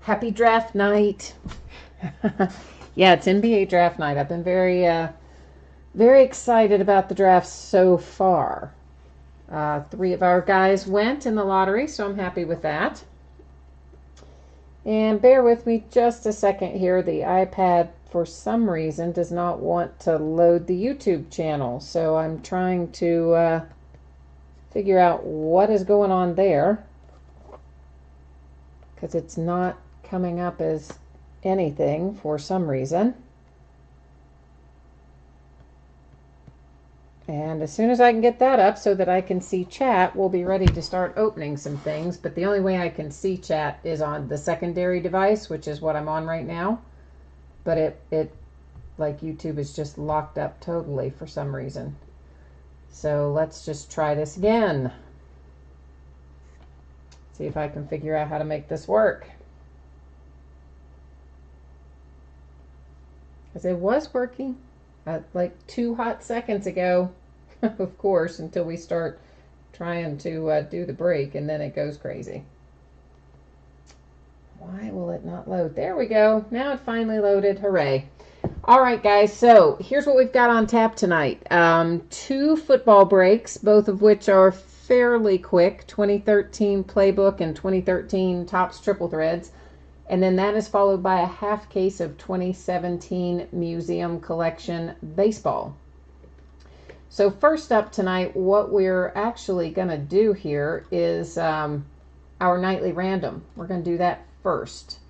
Happy draft night. Yeah, it's NBA draft night. I've been very excited about the draft so far. 3 of our guys went in the lottery, so I'm happy with that. And bear with me just a second here. The iPad, for some reason, does not want to load the YouTube channel. So I'm trying to figure out what is going on there, because it's not coming up as anything for some reason. And as soon as I can get that up so that I can see chat, we'll be ready to start opening some things. But the only way I can see chat is on the secondary device, which is what I'm on right now. But it like YouTube is just locked up totally for some reason. So let's just try this again. See if I can figure out how to make this work. Because it was working like 2 hot seconds ago, of course, until we start trying to do the break, and then it goes crazy. Why will it not load? There we go. Now it finally loaded. Hooray. All right, guys, so here's what we've got on tap tonight. 2 football breaks, both of which are fairly quick, 2013 Playbook and 2013 Topps Triple Threads. And then that is followed by a half case of 2017 Museum Collection Baseball. So first up tonight, what we're actually going to do here is our nightly random. We're going to do that first.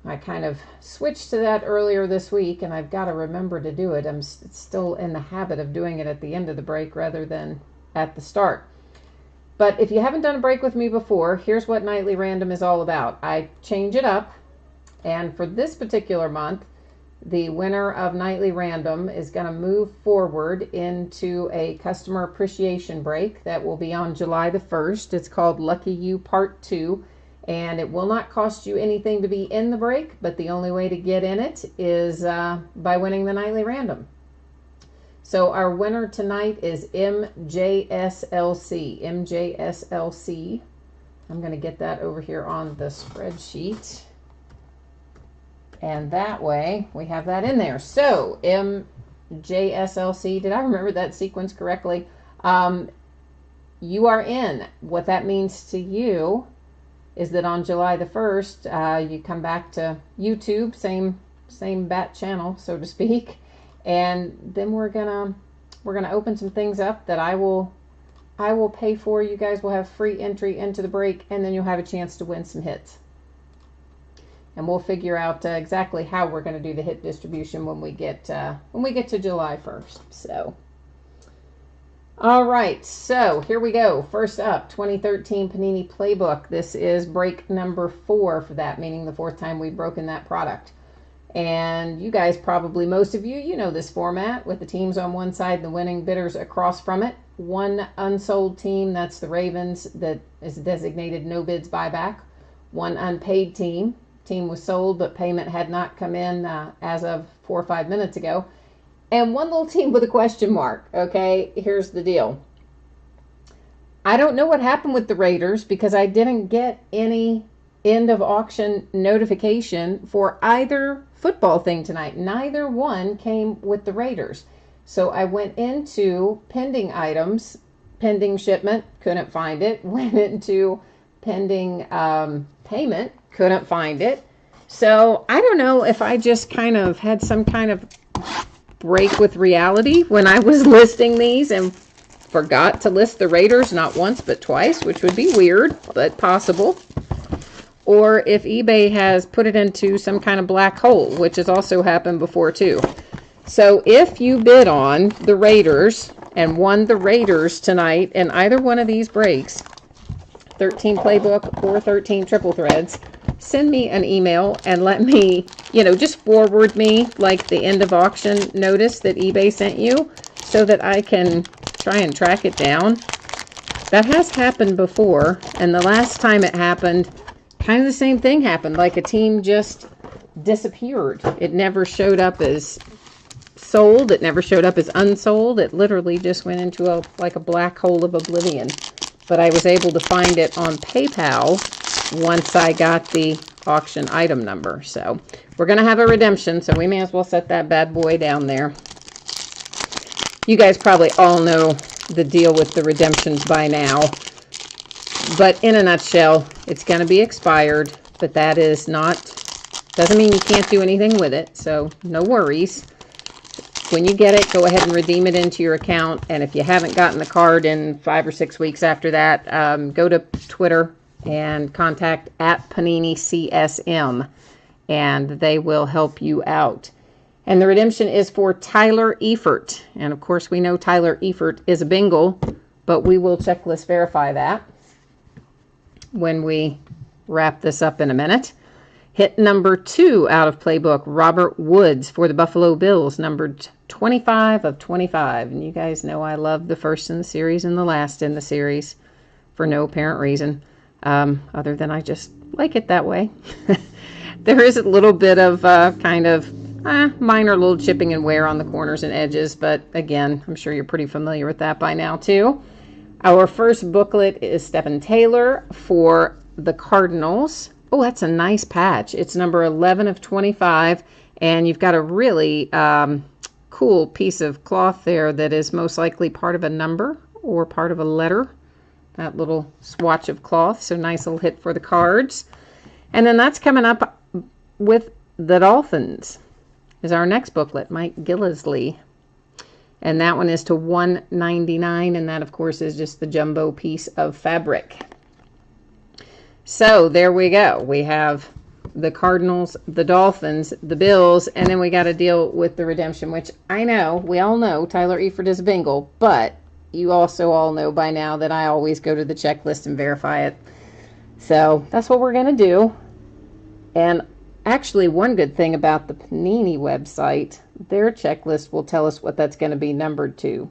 I kind of switched to that earlier this week, and I've got to remember to do it. I'm still in the habit of doing it at the end of the break rather than at the start. But if you haven't done a break with me before, here's what Nightly Random is all about. I change it up, and for this particular month, the winner of Nightly Random is going to move forward into a customer appreciation break that will be on July the 1st. It's called Lucky You Part 2, and it will not cost you anything to be in the break, but the only way to get in it is by winning the Nightly Random. So our winner tonight is MJSLC. MJSLC. I'm going to get that over here on the spreadsheet. And that way we have that in there. So MJSLC, did I remember that sequence correctly? You are in. What that means to you is that on July the 1st, you come back to YouTube, same bat channel, so to speak. And then we're gonna open some things up that I will pay for. You guys will have free entry into the break, and then you'll have a chance to win some hits. And we'll figure out exactly how we're going to do the hit distribution when we get to July 1st. So, all right. So here we go. First up, 2013 Panini Playbook. This is break number 4 for that, meaning the 4th time we've broken that product. And you guys probably, most of you know this format with the teams on one side and the winning bidders across from it. One unsold team, that's the Ravens, that is designated no bids buyback. One unpaid team. Team was sold, but payment had not come in as of 4 or 5 minutes ago. And one little team with a question mark. Okay, here's the deal. I don't know what happened with the Raiders because I didn't get any end of auction notification for either football thing tonight. Neither one came with the Raiders. So I went into pending items, pending shipment, couldn't find it. Went into pending payment, couldn't find it. So I don't know if I just kind of had some kind of break with reality when I was listing these and forgot to list the Raiders not once but twice, which would be weird, but possible. Or if eBay has put it into some kind of black hole, which has also happened before too. So if you bid on the Raiders and won the Raiders tonight in either one of these breaks, 13 Playbook or 13 Triple Threads, send me an email and let me, just forward me like the end of auction notice that eBay sent you so that I can try and track it down. That has happened before, and the last time it happened, kind of the same thing happened. Like a team just disappeared. It never showed up as sold. It never showed up as unsold. It literally just went into a black hole of oblivion. But I was able to find it on PayPal once I got the auction item number. So we're going to have a redemption, so we may as well set that bad boy down there. You guys probably all know the deal with the redemptions by now. But in a nutshell, it's going to be expired, but that is not, doesn't mean you can't do anything with it, so no worries. When you get it, go ahead and redeem it into your account, and if you haven't gotten the card in 5 or 6 weeks after that, go to Twitter and contact @PaniniCSM, and they will help you out. And the redemption is for Tyler Eifert, and of course we know Tyler Eifert is a bingle, but we will checklist verify that when we wrap this up in a minute. Hit number 2 out of Playbook, Robert Woods for the Buffalo Bills, numbered 25 of 25. And you guys know I love the first in the series and the last in the series for no apparent reason, other than I just like it that way. There is a little bit of kind of minor little chipping and wear on the corners and edges, but again, I'm sure you're pretty familiar with that by now too. Our first booklet is Stephen Taylor for the Cardinals. Oh, that's a nice patch. It's number 11 of 25, and you've got a really cool piece of cloth there that is most likely part of a number or part of a letter. That little swatch of cloth, so nice little hit for the cards. And then that's coming up with the Dolphins is our next booklet, Mike Gillisley. And that one is to $1.99, and that, of course, is just the jumbo piece of fabric. So there we go. We have the Cardinals, the Dolphins, the Bills, and then we got to deal with the redemption, which I know, we all know Tyler Eifert is a bingle, but you also all know by now that I always go to the checklist and verify it. So that's what we're going to do. And actually, one good thing about the Panini website, their checklist will tell us what that's going to be numbered to.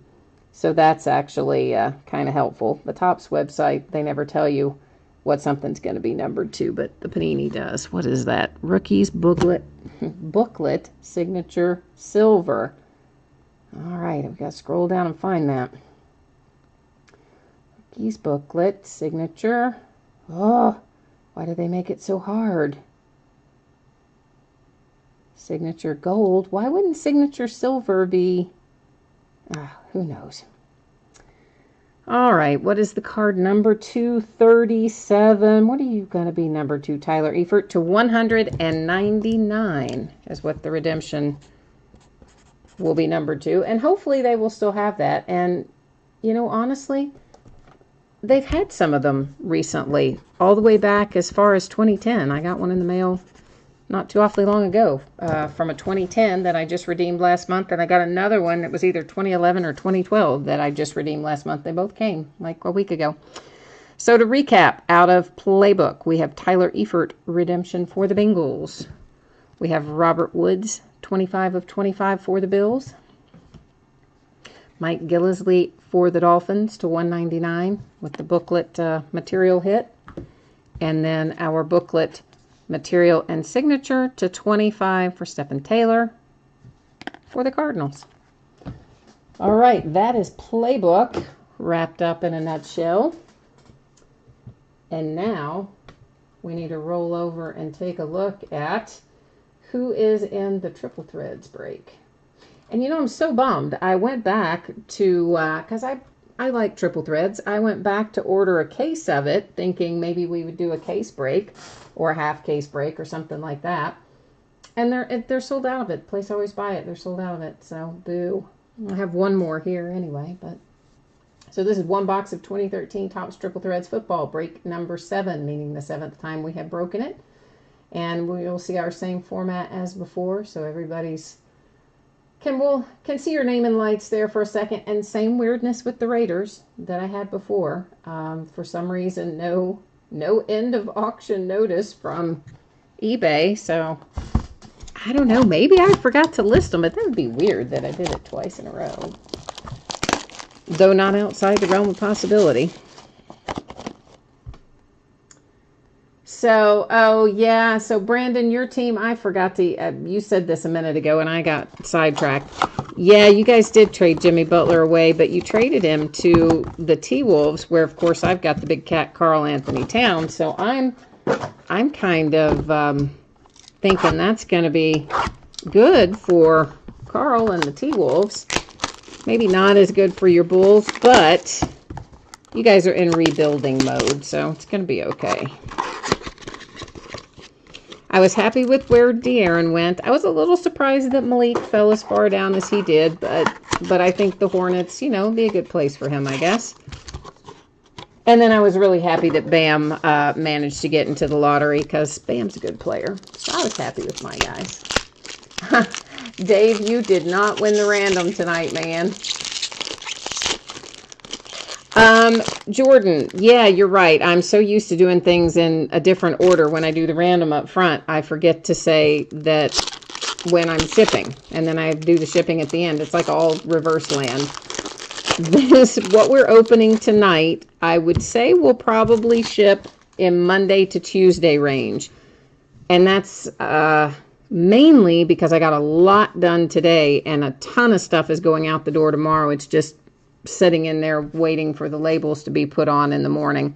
So that's actually kind of helpful. The Topps website, they never tell you what something's going to be numbered to, but the Panini does. What is that? Rookies booklet signature silver. All right, I've got to scroll down and find that. Rookies booklet signature. Oh, why do they make it so hard? Signature gold. Why wouldn't signature silver be? Who knows? All right, what is the card number? 237. What are you going to be number 2, Tyler Eifert? To 199 is what the redemption will be numbered to. And hopefully they will still have that. And, you know, honestly, they've had some of them recently, all the way back as far as 2010. I got one in the mail not too awfully long ago from a 2010 that I just redeemed last month, and I got another one that was either 2011 or 2012 that I just redeemed last month. They both came like a week ago. So to recap, out of Playbook, we have Tyler Eifert redemption for the Bengals. We have Robert Woods, 25 of 25 for the Bills. Mike Gillisley for the Dolphins to $1.99 with the booklet material hit. And then our booklet material and signature to $25 for Stephen Taylor for the Cardinals. All right, that is Playbook wrapped up in a nutshell. And now we need to roll over and take a look at who is in the Triple Threads break. And you know, I'm so bummed. I went back to, because I like Triple Threads. I went back to order a case of it, thinking maybe we would do a case break or a half case break or something like that. And they're sold out of it. The place I always buy it, they're sold out of it. So, boo. I have one more here anyway. But so this is one box of 2013 Topps Triple Threads Football, break number 7, meaning the 7th time we have broken it. And we will see our same format as before. So everybody's can see your name in lights there for a second, and same weirdness with the Raiders that I had before. For some reason, no end of auction notice from eBay, so I don't know. Maybe I forgot to list them, but that would be weird that I did it twice in a row. Though not outside the realm of possibility. So, oh yeah, so Brandon, your team, I forgot to, you said this a minute ago and I got sidetracked. Yeah, you guys did trade Jimmy Butler away, but you traded him to the T-Wolves, where of course I've got the big cat Karl Anthony Towns. So I'm I'm kind of thinking that's going to be good for Carl and the T-Wolves. Maybe not as good for your Bulls, but you guys are in rebuilding mode, so it's going to be okay. I was happy with where De'Aaron went. I was a little surprised that Malik fell as far down as he did, but I think the Hornets, you know, be a good place for him, I guess. And then I was really happy that Bam managed to get into the lottery because Bam's a good player. So I was happy with my guys. Dave, you did not win the random tonight, man. Jordan, yeah, you're right. I'm so used to doing things in a different order when I do the random up front. I forget to say that when I'm shipping, and then I do the shipping at the end. It's like all reverse land. This, what we're opening tonight, I would say will probably ship in Monday to Tuesday range. And that's mainly because I got a lot done today, and a ton of stuff is going out the door tomorrow. It's just sitting in there waiting for the labels to be put on in the morning.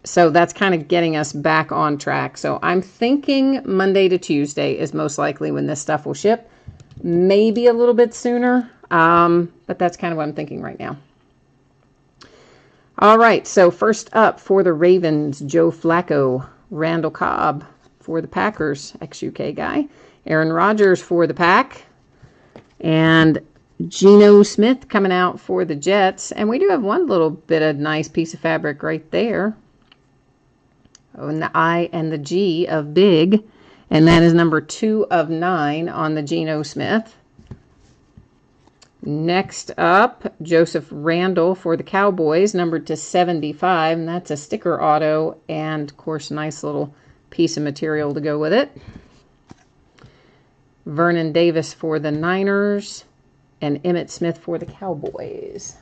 So that's kind of getting us back on track. So I'm thinking Monday to Tuesday is most likely when this stuff will ship. Maybe a little bit sooner, but that's kind of what I'm thinking right now. All right, so first up for the Ravens, Joe Flacco, Randall Cobb for the Packers, ex-UK guy, Aaron Rodgers for the Pack, and Geno Smith coming out for the Jets. And we do have one little bit of nice piece of fabric right there. Oh, and the I and the G of big. And that is number 2 of 9 on the Geno Smith. Next up, Joseph Randall for the Cowboys, numbered to 75. And that's a sticker auto. And, of course, nice little piece of material to go with it. Vernon Davis for the Niners. And Emmitt Smith for the Cowboys.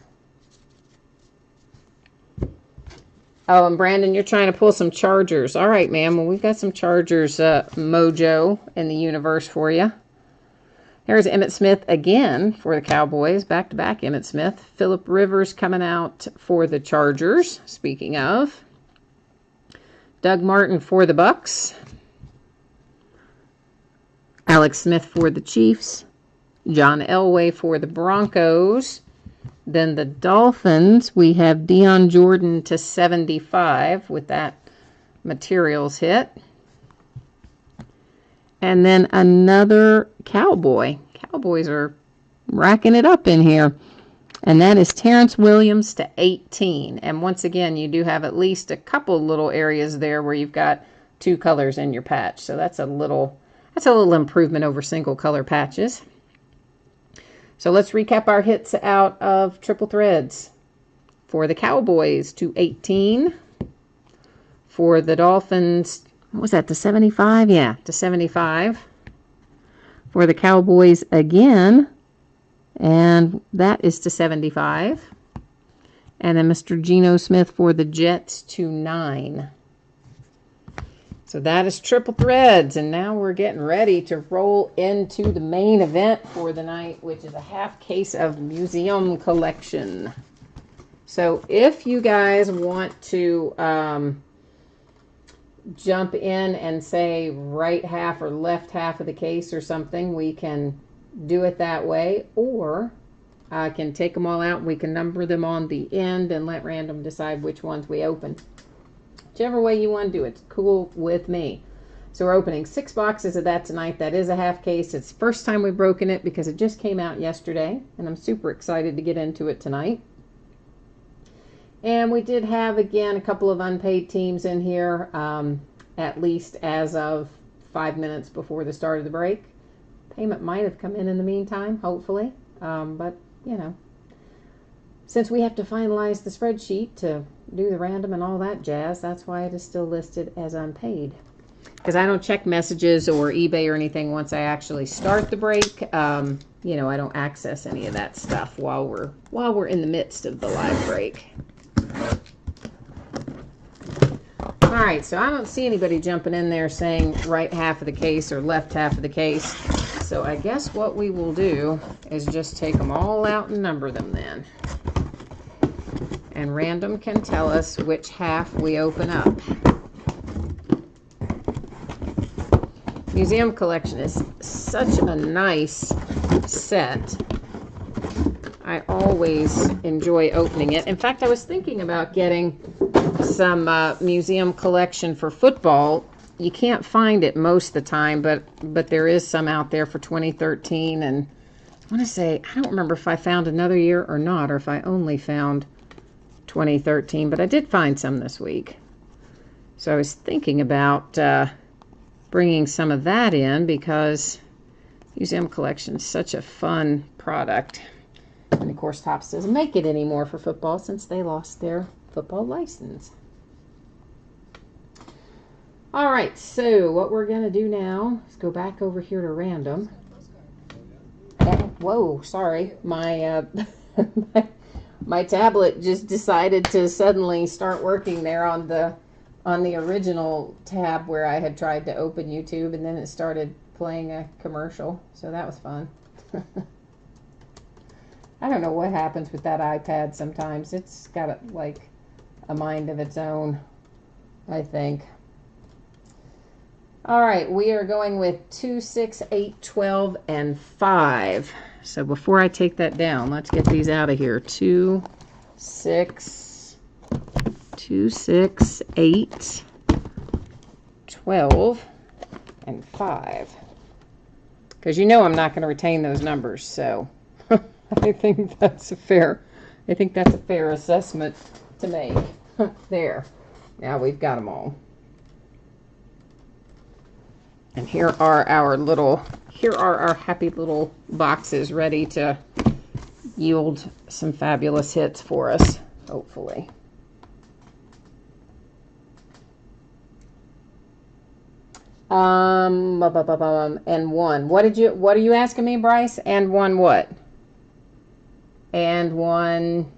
Oh, and Brandon, you're trying to pull some Chargers. All right, ma'am. Well, we've got some Chargers mojo in the universe for you. There's Emmitt Smith again for the Cowboys. Back-to-back Emmitt Smith. Phillip Rivers coming out for the Chargers. Speaking of. Doug Martin for the Bucks. Alex Smith for the Chiefs. John Elway for the Broncos. Then the Dolphins, we have Deion Jordan to 75 with that materials hit. And then another Cowboy. Cowboys are racking it up in here. And that is Terrence Williams to 18. And once again, you do have at least a couple little areas there where you've got 2 colors in your patch. So that's a little improvement over single color patches. So let's recap our hits out of Triple Threads. For the Cowboys, to 18. For the Dolphins, what was that, to 75? Yeah, to 75. For the Cowboys again, and that is to 75. And then Mr. Geno Smith for the Jets to 9. So that is Triple Threads, and now we're getting ready to roll into the main event for the night, which is a half case of Museum Collection. So if you guys want to jump in and say right half or left half of the case or something, we can do it that way, or I can take them all out and we can number them on the end and let random decide which ones we open. Whichever way you want to do it, it's cool with me. So we're opening 6 boxes of that tonight. That is a half case. It's the first time we've broken it because it just came out yesterday, and I'm super excited to get into it tonight. And we did have, again, a couple of unpaid teams in here, at least as of 5 minutes before the start of the break. Payment might have come in the meantime, hopefully. But, you know, since we have to finalize the spreadsheet to do the random and all that jazz, that's why it is still listed as unpaid. Because I don't check messages or eBay or anything once I actually start the break. You know, I don't access any of that stuff while we're in the midst of the live break. All right, so I don't see anybody jumping in there saying right half of the case or left half of the case. So I guess what we will do is just take them all out and number them then. And random can tell us which half we open up. Museum collection is such a nice set. I always enjoy opening it. In fact, I was thinking about getting some museum collection for football. You can't find it most of the time, but there is some out there for 2013. And I want to say, I don't remember if I found another year or not, or if I only found 2013, but I did find some this week. So I was thinking about bringing some of that in, because museum collection is such a fun product. And of course, Topps doesn't make it anymore for football since they lost their football license. All right, so what we're going to do now is go back over here to random. Whoa, sorry. My my tablet just decided to suddenly start working there on the original tab where I had tried to open YouTube, and then it started playing a commercial. So that was fun. I don't know what happens with that iPad sometimes. It's got like a mind of its own, I think. All right, we are going with 2, 6, 8, 12, and 5. So before I take that down, let's get these out of here. 2, 6, 8, 12, and 5. Because you know I'm not going to retain those numbers, so I think that's a fair assessment to make. There. Now we've got them all. And here are our happy little boxes ready to yield some fabulous hits for us, hopefully. And 1. What are you asking me, Bryce? And 1 what? And 1.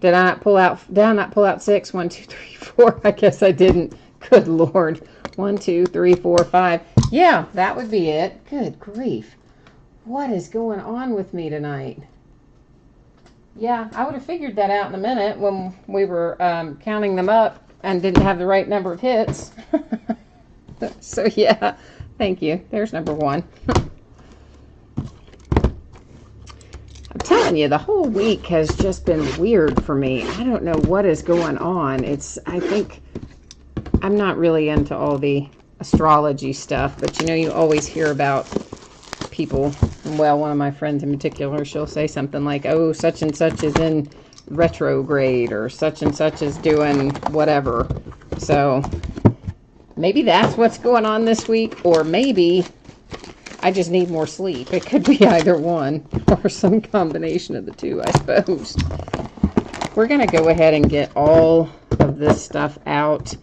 Did I not pull out 6? 1, 2, 3, 4. I guess I didn't. Good Lord. 1, 2, 3, 4, 5. Yeah, that would be it. Good grief. What is going on with me tonight? Yeah, I would have figured that out in a minute when we were counting them up and didn't have the right number of hits. So yeah, thank you. There's number 1. I'm telling you, the whole week has just been weird for me. I don't know what is going on. I think I'm not really into all the astrology stuff, but you know, you always hear about people. Well, one of my friends in particular, she'll say something like, oh, such and such is in retrograde, or such and such is doing whatever. So maybe that's what's going on this week, or maybe I just need more sleep. It could be either one, or some combination of the two, I suppose. We're going to go ahead and get all of this stuff out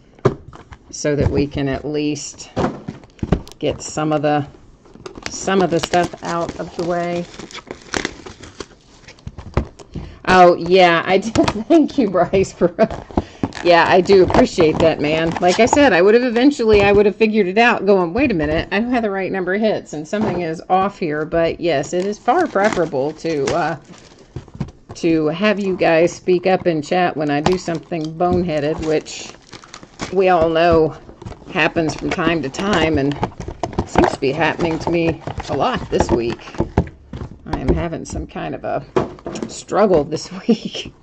so that we can at least get some of the stuff out of the way. Oh, yeah, I did. Thank you, Bryce, for... Yeah, I do appreciate that, man. Like I said, I would have figured it out going, wait a minute, I don't have the right number of hits, and something is off here. But yes, it is far preferable to have you guys speak up in chat when I do something boneheaded, which we all know happens from time to time, and seems to be happening to me a lot this week. I am having some kind of a struggle this week.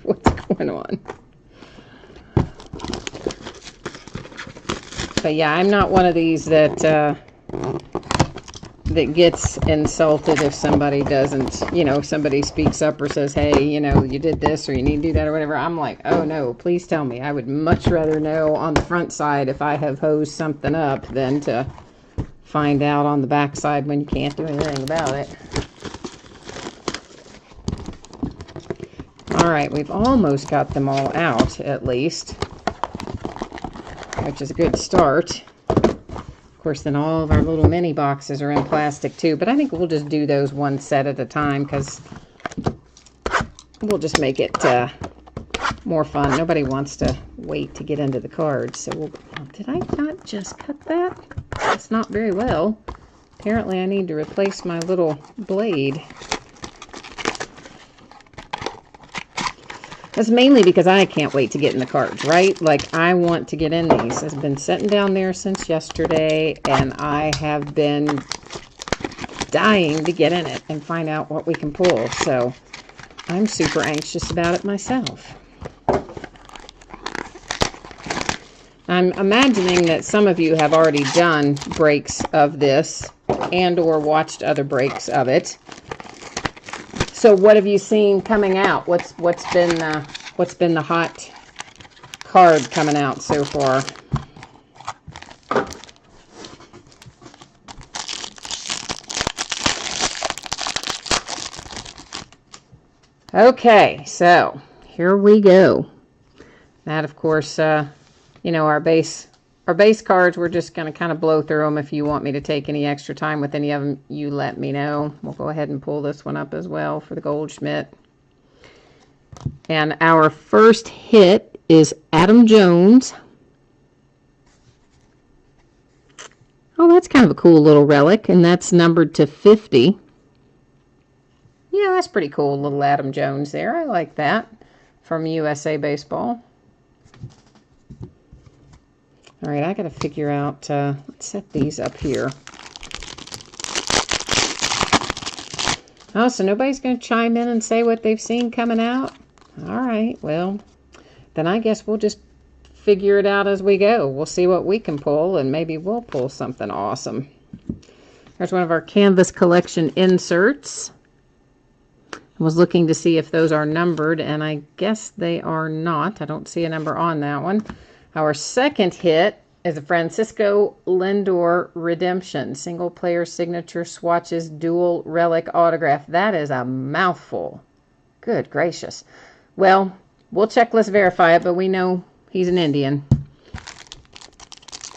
What's going on? But yeah, I'm not one of these that gets insulted if somebody doesn't, somebody speaks up or says, hey, you did this, or you need to do that, or whatever. I'm like, oh no, please tell me. I would much rather know on the front side if I have hosed something up than to find out on the back side when you can't do anything about it. All right, we've almost got them all out, at least, which is a good start. Of course, then all of our little mini boxes are in plastic too, but I think we'll just do those one set at a time, because we'll just make it more fun. Nobody wants to wait to get into the cards. So did I not just cut that? That's not very well. Apparently I need to replace my little blade. That's mainly because I can't wait to get in the cards, right? Like, I want to get in these. It's been sitting down there since yesterday, and I have been dying to get in it and find out what we can pull. So I'm super anxious about it myself. I'm imagining that some of you have already done breaks of this and or watched other breaks of it. So what have you seen coming out? What's been the hot card coming out so far? Okay, so here we go. That, of course, you know, our base cards, we're just going to kind of blow through them. If you want me to take any extra time with any of them, you let me know. We'll go ahead and pull this one up as well for the Goldschmidt. And our first hit is Adam Jones. Oh, that's kind of a cool little relic, and that's numbered to 50. Yeah, that's pretty cool, little Adam Jones there. I like that from USA Baseball. All right, I got to figure out, let's set these up here. Oh, so nobody's going to chime in and say what they've seen coming out? All right, well, then I guess we'll just figure it out as we go. We'll see what we can pull, and maybe we'll pull something awesome. There's one of our Canvas Collection inserts. I was looking to see if those are numbered, and I guess they are not. I don't see a number on that one. Our second hit is a Francisco Lindor Redemption. Single player signature swatches dual relic autograph. That is a mouthful. Good gracious. Well, we'll checklist verify it, but we know he's an Indian.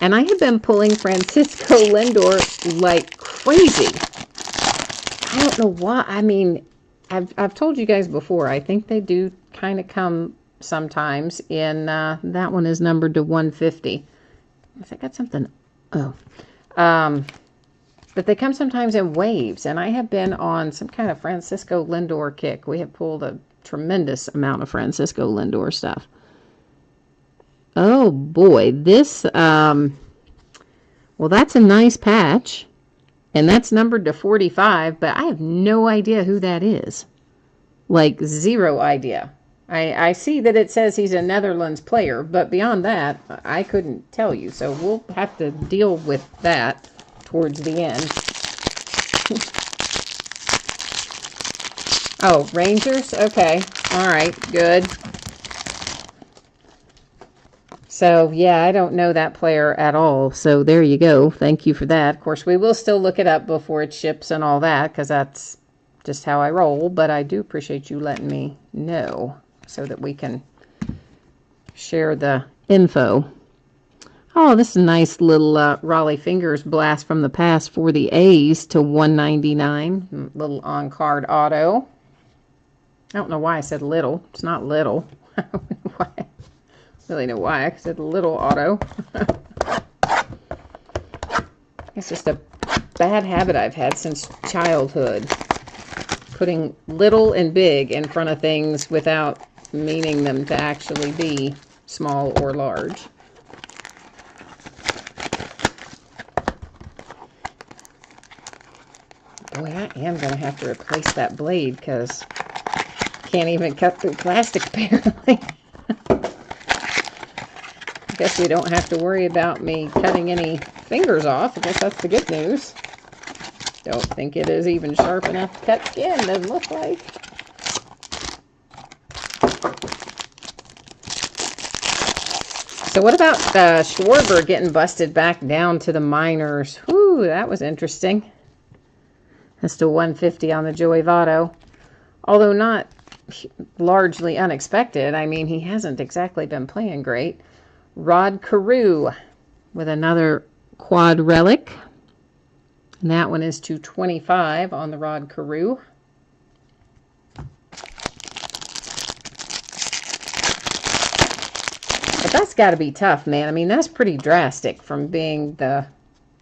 And I have been pulling Francisco Lindor like crazy. I don't know why. I mean, I've told you guys before, I think they do kind of come sometimes in, that one is numbered to 150. I got something, but they come sometimes in waves, and I have been on some kind of Francisco Lindor kick. We have pulled a tremendous amount of Francisco Lindor stuff. Oh boy, this, well, that's a nice patch, and that's numbered to 45, but I have no idea who that is. Like, zero idea. I see that it says he's a Netherlands player, but beyond that, I couldn't tell you. So we'll have to deal with that towards the end. Oh, Rangers? Okay. All right. Good. So, yeah, I don't know that player at all. So there you go. Thank you for that. Of course, we will still look it up before it ships and all that, because that's just how I roll. But I do appreciate you letting me know, so that we can share the info. Oh, this is a nice little Raleigh Fingers blast from the past for the A's to 199. Little on-card auto. I don't know why I said little. It's not little. I don't really know why I said little auto. It's just a bad habit I've had since childhood. Putting little and big in front of things without meaning them to actually be small or large. Boy, I am going to have to replace that blade because I can't even cut through plastic apparently. I guess we don't have to worry about me cutting any fingers off. I guess that's the good news. Don't think it is even sharp enough to cut skin, doesn't look like. So what about Schwarber getting busted back down to the minors? Whew, that was interesting. That's to 150 on the Joey Votto. Although not largely unexpected. I mean, he hasn't exactly been playing great. Rod Carew with another quad relic. And that one is to 25 on the Rod Carew. But that's got to be tough, man. I mean, that's pretty drastic from being the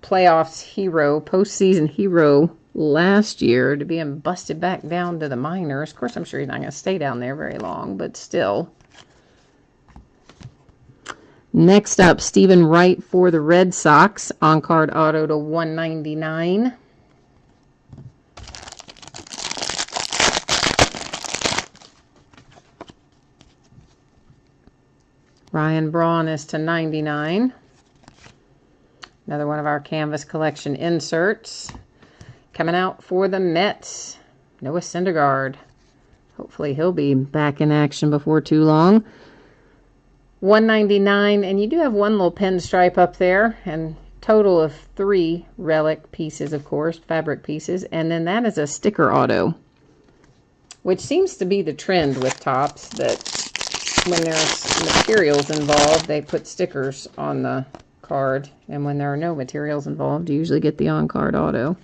playoffs hero, postseason hero last year to being busted back down to the minors. Of course, I'm sure he's not going to stay down there very long, but still. Next up, Stephen Wright for the Red Sox, on-card auto to 199. Ryan Braun is to 99. Another one of our Canvas Collection inserts. Coming out for the Mets, Noah Syndergaard. Hopefully he'll be back in action before too long. 199, and you do have one little pinstripe up there, and total of 3 relic pieces, of course, fabric pieces, and then that is a sticker auto, which seems to be the trend with Topps, that when there's materials involved, they put stickers on the card, and when there are no materials involved, you usually get the on-card auto.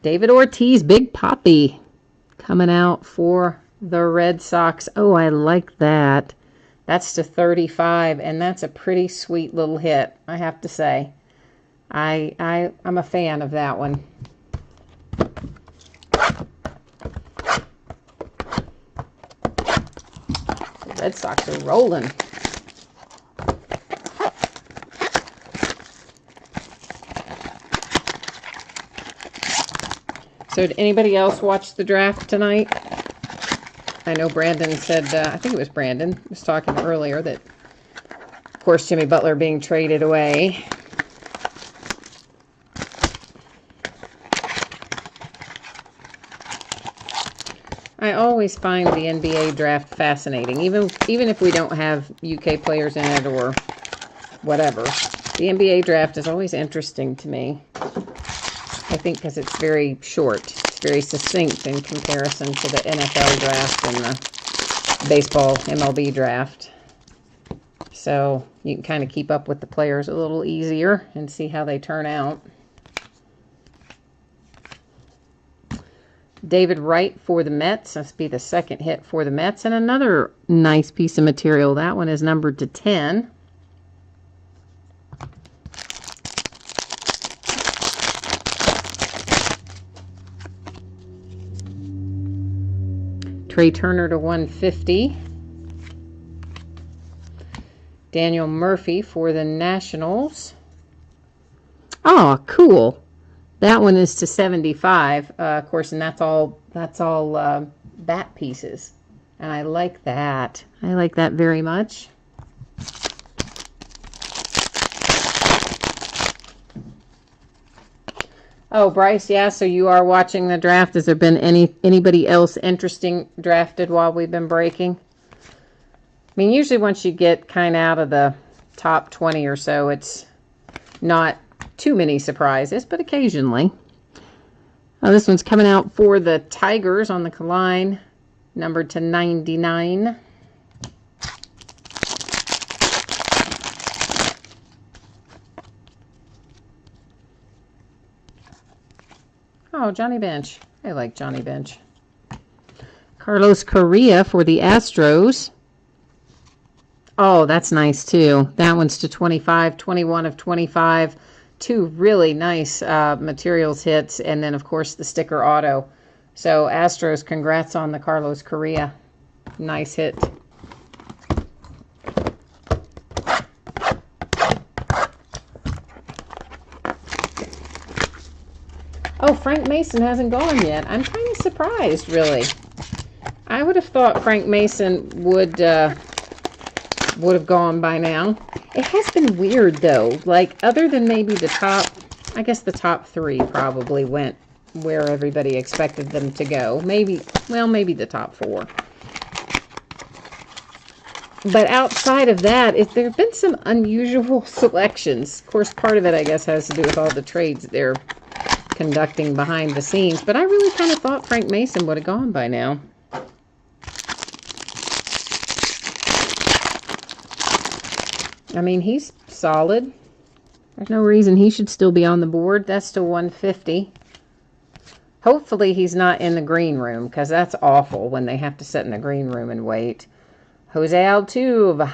David Ortiz, Big Papi, coming out for the Red Sox. Oh, I like that. That's to 35, and that's a pretty sweet little hit, I have to say. I'm a fan of that one. The Red Sox are rolling. So did anybody else watch the draft tonight? I know Brandon said, I think it was Brandon, was talking earlier that, of course, Jimmy Butler being traded away. I always find the NBA draft fascinating, even if we don't have UK players in it or whatever. The NBA draft is always interesting to me. I think because it's very short. It's very succinct in comparison to the NFL draft and the baseball MLB draft. So you can kind of keep up with the players a little easier and see how they turn out. David Wright for the Mets. This will be the second hit for the Mets. And another nice piece of material. That one is numbered to 10. Trey Turner to 150. Daniel Murphy for the Nationals. Oh, cool. That one is to 75, of course, and that's all bat pieces. And I like that. I like that very much. Oh, Bryce, yeah, so you are watching the draft. Has there been anybody else interesting drafted while we've been breaking? I mean, usually once you get kind of out of the top 20 or so, it's not too many surprises, but occasionally. This one's coming out for the Tigers on the line, numbered to 99. Oh, Johnny Bench. I like Johnny Bench. Carlos Correa for the Astros. Oh, that's nice too. That one's to 25, 21 of 25. 2 really nice materials hits, and then, of course, the sticker auto. So, Astros, congrats on the Carlos Correa. Nice hit. Oh, Frank Mason hasn't gone yet. I'm kind of surprised, really. I would have thought Frank Mason would have gone by now. It has been weird, though. Like, other than maybe the top, I guess the top 3 probably went where everybody expected them to go. Maybe the top 4. But outside of that, there have been some unusual selections. Of course, part of it, I guess, has to do with all the trades they're conducting behind the scenes. But I really kind of thought Frank Mason would have gone by now. I mean, he's solid. There's no reason he should still be on the board. That's to 150. Hopefully he's not in the green room, because that's awful when they have to sit in the green room and wait. Jose Altuve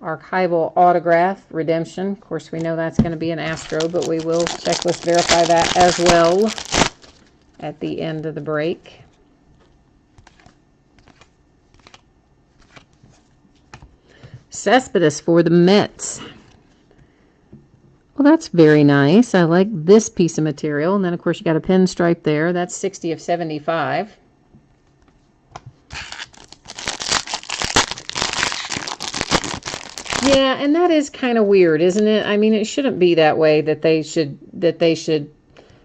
archival autograph redemption. Of course, we know that's going to be an Astro, but we will checklist verify that as well at the end of the break. Cespedes for the Mets. Well, that's very nice. I like this piece of material. And then, of course, you got a pinstripe there. That's 60 of 75. Yeah, and that is kind of weird, isn't it? I mean, it shouldn't be that way, that they should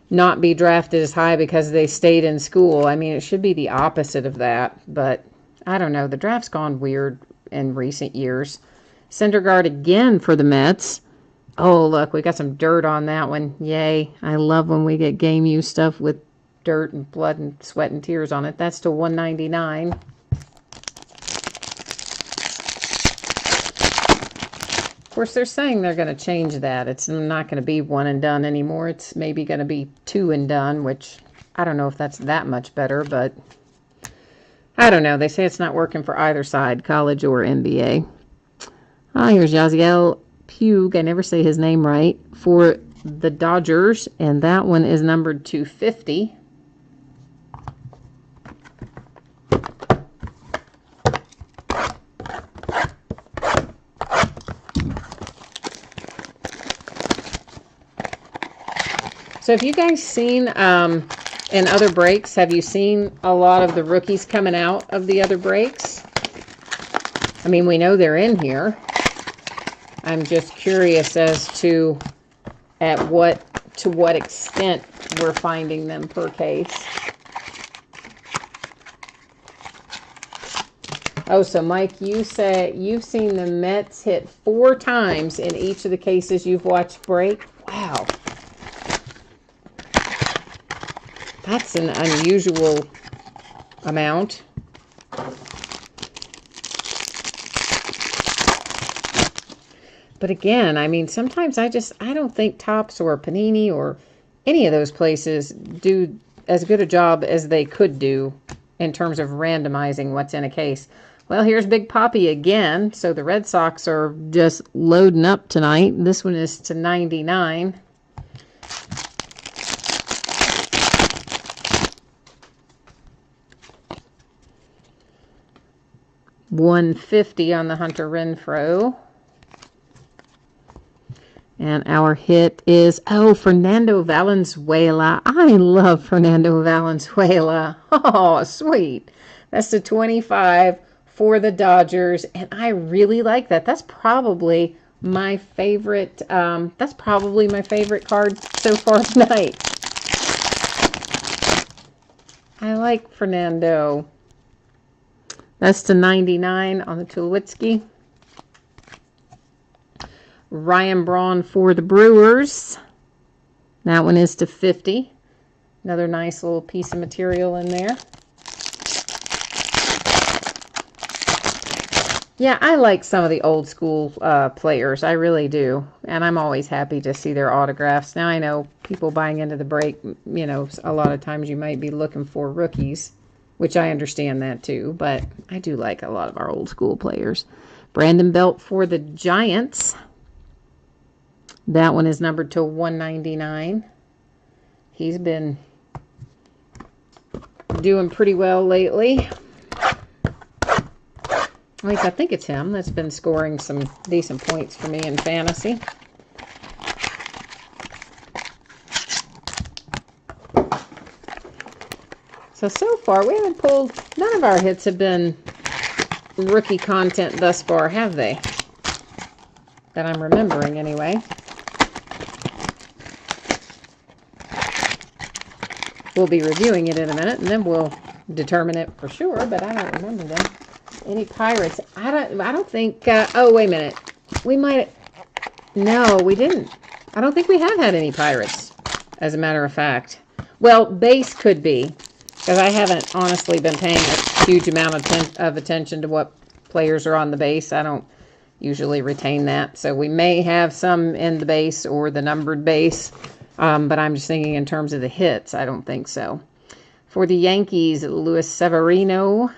not be drafted as high because they stayed in school. I mean, it should be the opposite of that. But I don't know. The draft's gone weird in recent years. Syndergaard again for the Mets. Oh, look, we got some dirt on that one. Yay. I love when we get game use stuff with dirt and blood and sweat and tears on it. That's to 199. Of course, they're saying they're going to change that. It's not going to be one and done anymore. It's maybe going to be two and done, which I don't know if that's that much better, but I don't know. They say it's not working for either side, college or NBA. Here's Yaziel Puig, I never say his name right, for the Dodgers, and that one is numbered 250. So have you guys seen, in other breaks, have you seen a lot of the rookies coming out of the other breaks? I mean, we know they're in here. I'm just curious as to what extent we're finding them per case. Oh, so Mike, you say you've seen the Mets hit 4 times in each of the cases you've watched break? Wow. That's an unusual amount. But again, I mean, sometimes I don't think Topps or Panini or any of those places do as good a job as they could do in terms of randomizing what's in a case. Well, here's Big Papi again. So the Red Sox are just loading up tonight. This one is to 99. $150 on the Hunter Renfroe. And our hit is, Fernando Valenzuela. I love Fernando Valenzuela. Oh, sweet. That's the 25 for the Dodgers. And I really like that. That's probably my favorite. That's probably my favorite card so far tonight. I like Fernando. That's to 99 on the Tulowitzki. Ryan Braun for the Brewers. That one is to 50. Another nice little piece of material in there. Yeah, I like some of the old school players. I really do. And I'm always happy to see their autographs. Now I know people buying into the break, you know, a lot of times you might be looking for rookies, which I understand that too. But I do like a lot of our old school players. Brandon Belt for the Giants. That one is numbered to 199. He's been doing pretty well lately. At least I think it's him that's been scoring some decent points for me in fantasy. So far, we haven't pulled, none of our hits have been rookie content thus far, have they? That I'm remembering anyway. We'll be reviewing it in a minute, and then we'll determine it for sure, but I don't remember them. Any Pirates? I don't think, oh, wait a minute. We might, no, we didn't. I don't think we have had any Pirates, as a matter of fact. Well, base could be, because I haven't honestly been paying a huge amount of attention to what players are on the base. I don't usually retain that. So we may have some in the base or the numbered base, but I'm just thinking in terms of the hits, I don't think so. For the Yankees, Luis Severino.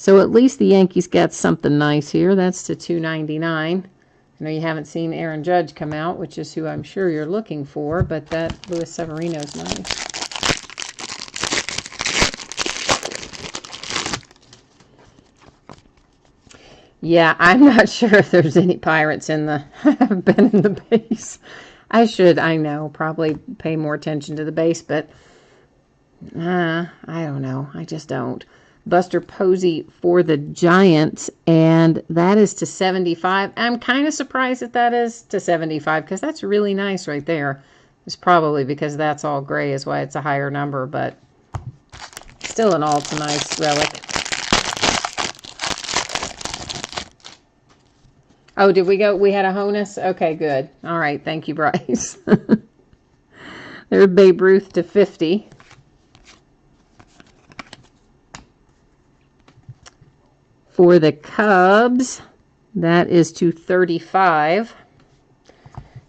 So at least the Yankees got something nice here. That's to $2.99. I know you haven't seen Aaron Judge come out, which is who I'm sure you're looking for, but that Luis Severino's nice. Yeah, I'm not sure if there's any Pirates in the been in the base. I know, probably pay more attention to the base, but I don't know. I just don't. Buster Posey for the Giants, and that is to 75. I'm kind of surprised that is to 75 because that's really nice right there. It's probably because that's all gray is why it's a higher number, but still an ultra nice relic. Oh, did we go? We had a Honus? Okay, good. All right. Thank you, Bryce. There's Babe Ruth to 50. For the Cubs, that is to 35.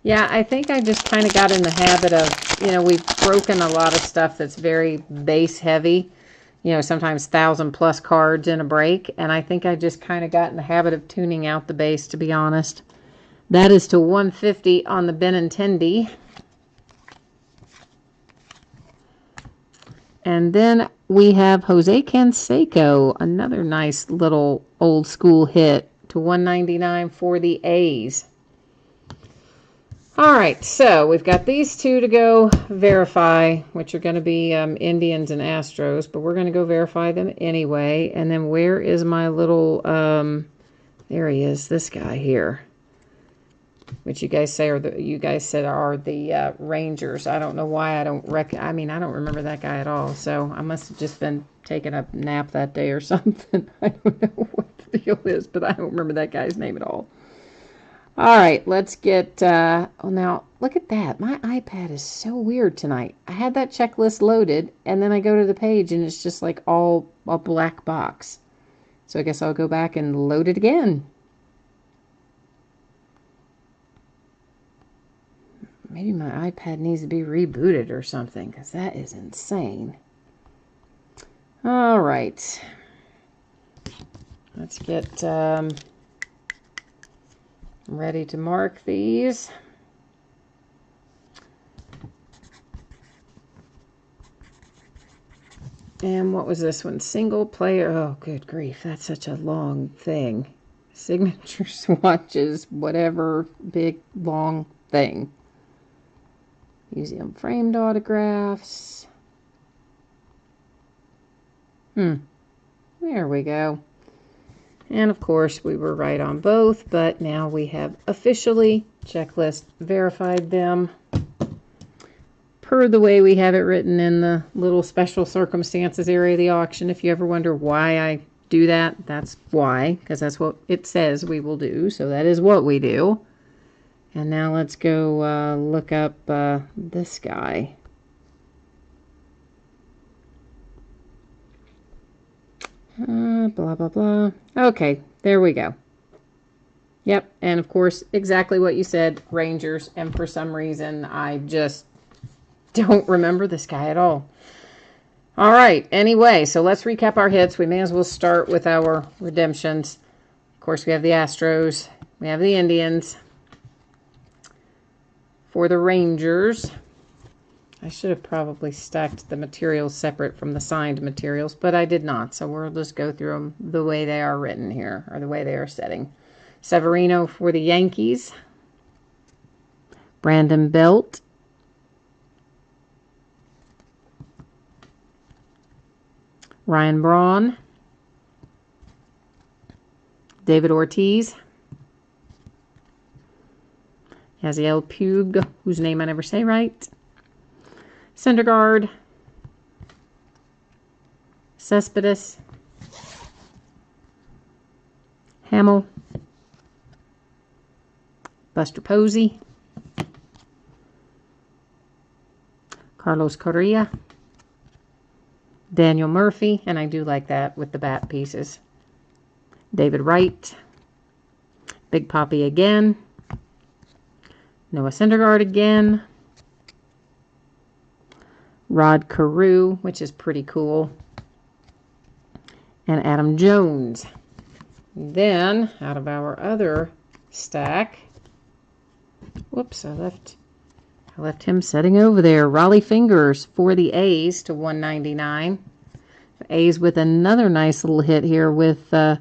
Yeah, I think I just kind of got in the habit of, we've broken a lot of stuff that's very base heavy. Sometimes 1,000+ cards in a break. And I think I just kind of got in the habit of tuning out the base, to be honest. That is to 150 on the Benintendi. And then we have Jose Canseco, another nice little old school hit to 199 for the A's. All right, so we've got these two to go verify, which are going to be Indians and Astros, but we're going to go verify them anyway. And then where is my little, there he is, this guy here, which you guys said are the Rangers. I don't know why I don't I don't remember that guy at all. So I must have just been taking a nap that day or something. I don't know what the deal is, but I don't remember that guy's name at all. All right, let's get, oh, now, look at that. My iPad is so weird tonight. I had that checklist loaded, and then I go to the page, and it's just like all a black box. So I guess I'll go back and load it again. Maybe my iPad needs to be rebooted or something, because that is insane. All right. Let's get ready to mark these. And what was this one? Single player. Oh, good grief. That's such a long thing. Signature swatches, whatever, big, long thing. Museum framed autographs. There we go. And of course, we were right on both, but now we have officially checklist verified them per the way we have it written in the little special circumstances area of the auction. If you ever wonder why I do that, that's why, because that's what it says we will do. So that is what we do. And now let's go look up this guy. Blah, blah, blah. Okay, there we go. Yep, and of course, exactly what you said, Rangers. And for some reason, I just don't remember this guy at all. All right, anyway, so let's recap our hits. We may as well start with our redemptions. Of course, we have the Astros. We have the Indians. For the Rangers, I should have probably stacked the materials separate from the signed materials, but I did not. So we'll just go through them the way they are written here, or the way they are setting. Severino for the Yankees. Brandon Belt. Ryan Braun. David Ortiz. Yasiel Puig, whose name I never say right. Syndergaard. Cespedes. Hamill. Buster Posey. Carlos Correa. Daniel Murphy, and I do like that with the bat pieces. David Wright. Big Papi again. Noah Syndergaard again. Rod Carew, which is pretty cool. and Adam Jones. Then, out of our other stack, whoops, I left him sitting over there. Raleigh Fingers for the A's to 199. A's with another nice little hit here with Jose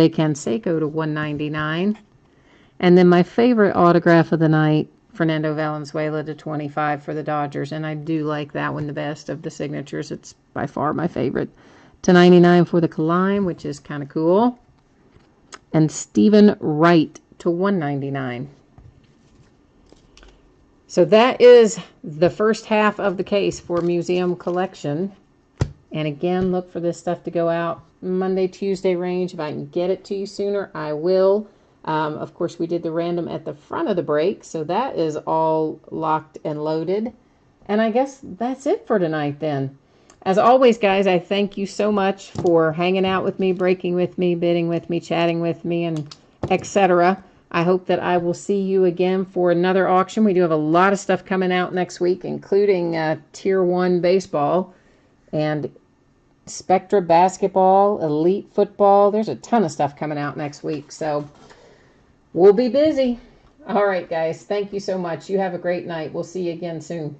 Canseco to 199. And then my favorite autograph of the night, Fernando Valenzuela to 25 for the Dodgers. And I do like that one the best of the signatures. It's by far my favorite. To 99 for the Kalime, which is kind of cool. And Stephen Wright to 199. So that is the first half of the case for Museum Collection. And again, look for this stuff to go out Monday, Tuesday range. If I can get it to you sooner, I will. Of course, we did the random at the front of the break, so that is all locked and loaded. And I guess that's it for tonight then. As always, guys, I thank you so much for hanging out with me, breaking with me, bidding with me, chatting with me, and etc. I hope that I will see you again for another auction. We do have a lot of stuff coming out next week, including Tier 1 baseball and Spectra basketball, Elite football. There's a ton of stuff coming out next week, so we'll be busy. All right, guys, thank you so much. You have a great night. We'll see you again soon.